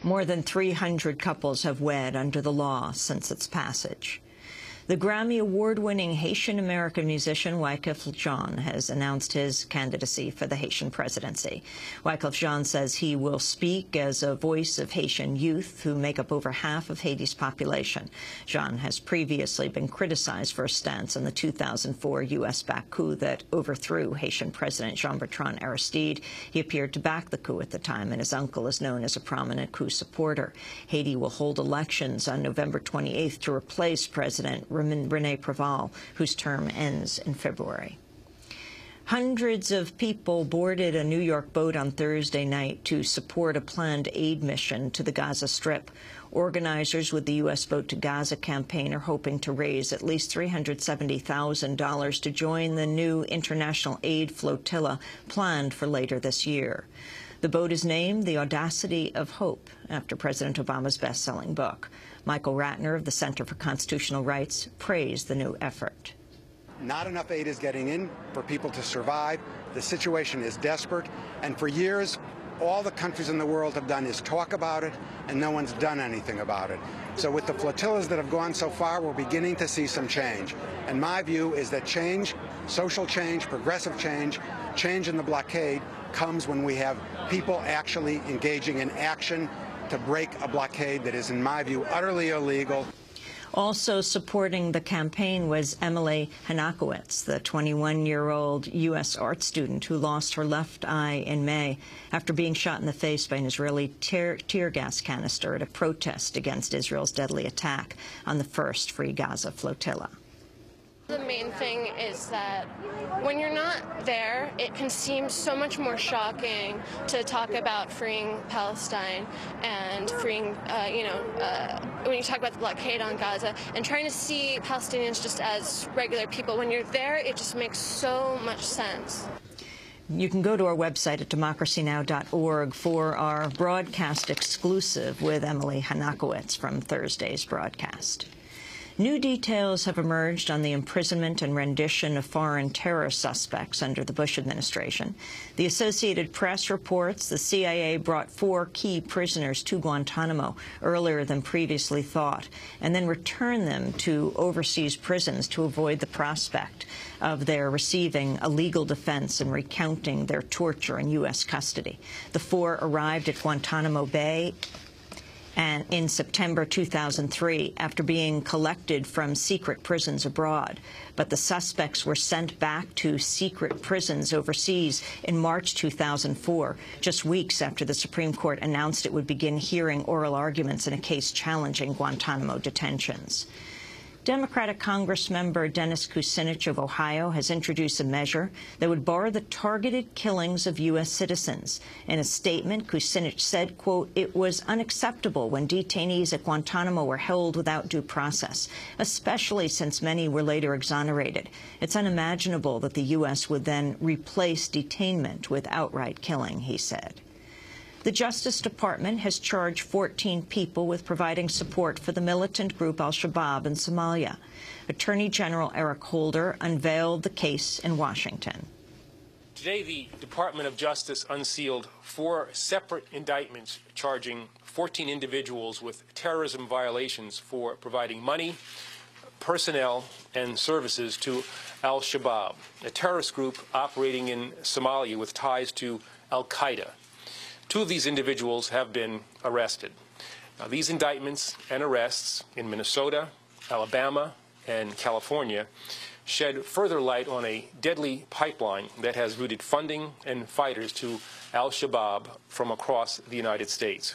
More than 300 couples have wed under the law since its passage. The Grammy Award-winning Haitian-American musician Wyclef has announced his candidacy for the Haitian presidency. Wyclef says he will speak as a voice of Haitian youth, who make up over half of Haiti's population. Jean has previously been criticized for a stance on the 2004 U.S.-backed coup that overthrew Haitian President Jean-Bertrand Aristide. He appeared to back the coup at the time, and his uncle is known as a prominent coup supporter. Haiti will hold elections on November 28th to replace President René Préval, whose term ends in February. Hundreds of people boarded a New York boat on Thursday night to support a planned aid mission to the Gaza Strip. Organizers with the U.S. Boat to Gaza campaign are hoping to raise at least $370,000 to join the new international aid flotilla planned for later this year. The boat is named the Audacity of Hope, after President Obama's best-selling book. Michael Ratner of the Center for Constitutional Rights praised the new effort. Not enough aid is getting in for people to survive. The situation is desperate, and for years, all the countries in the world have done is talk about it, and no one's done anything about it. So with the flotillas that have gone so far, we're beginning to see some change. And my view is that change, social change, progressive change, change in the blockade, comes when we have people actually engaging in action to break a blockade that is, in my view, utterly illegal. Also supporting the campaign was Emily Hanakowitz, the 21-year-old U.S. art student who lost her left eye in May after being shot in the face by an Israeli tear gas canister at a protest against Israel's deadly attack on the first Free Gaza flotilla. The main thing is that when you're not there, it can seem so much more shocking to talk about freeing Palestine and freeing, when you talk about the blockade on Gaza, and trying to see Palestinians just as regular people. When you're there, it just makes so much sense. You can go to our website at democracynow.org for our broadcast exclusive with Emily Hanakowitz from Thursday's broadcast. New details have emerged on the imprisonment and rendition of foreign terror suspects under the Bush administration. The Associated Press reports the CIA brought 4 key prisoners to Guantanamo earlier than previously thought, and then returned them to overseas prisons to avoid the prospect of their receiving a legal defense and recounting their torture in U.S. custody. The 4 arrived at Guantanamo Bay and in September 2003 after being collected from secret prisons abroad. But the suspects were sent back to secret prisons overseas in March 2004, just weeks after the Supreme Court announced it would begin hearing oral arguments in a case challenging Guantanamo detentions. Democratic Congressmember Dennis Kucinich of Ohio has introduced a measure that would bar the targeted killings of U.S. citizens. In a statement, Kucinich said, quote, "It was unacceptable when detainees at Guantanamo were held without due process, especially since many were later exonerated. It's unimaginable that the U.S. would then replace detainment with outright killing," he said. The Justice Department has charged 14 people with providing support for the militant group al-Shabaab in Somalia. Attorney General Eric Holder unveiled the case in Washington. Today, the Department of Justice unsealed 4 separate indictments charging 14 individuals with terrorism violations for providing money, personnel, and services to al-Shabaab, a terrorist group operating in Somalia with ties to al-Qaeda. 2 of these individuals have been arrested. Now, these indictments and arrests in Minnesota, Alabama, and California shed further light on a deadly pipeline that has routed funding and fighters to al-Shabaab from across the United States.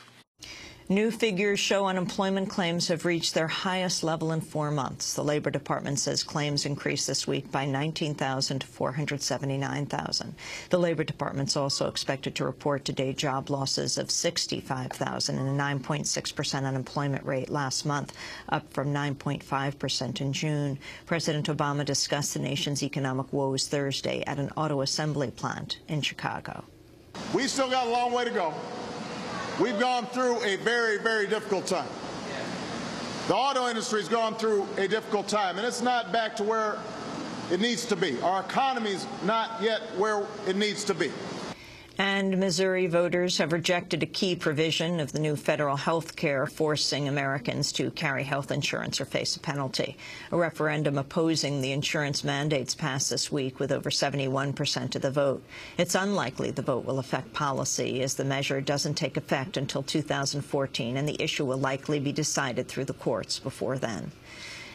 New figures show unemployment claims have reached their highest level in 4 months. The Labor Department says claims increased this week by 19,000 to 479,000. The Labor Department's also expected to report today job losses of 65,000 and a 9.6% unemployment rate last month, up from 9.5% in June. President Obama discussed the nation's economic woes Thursday at an auto assembly plant in Chicago. We've still got a long way to go. We've gone through a very, very difficult time. The auto industry's gone through a difficult time, and it's not back to where it needs to be. Our economy's not yet where it needs to be. And Missouri voters have rejected a key provision of the new federal health care forcing Americans to carry health insurance or face a penalty. A referendum opposing the insurance mandates passed this week with over 71% of the vote. It's unlikely the vote will affect policy, as the measure doesn't take effect until 2014, and the issue will likely be decided through the courts before then.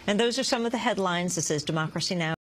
And those are some of the headlines. This is Democracy Now!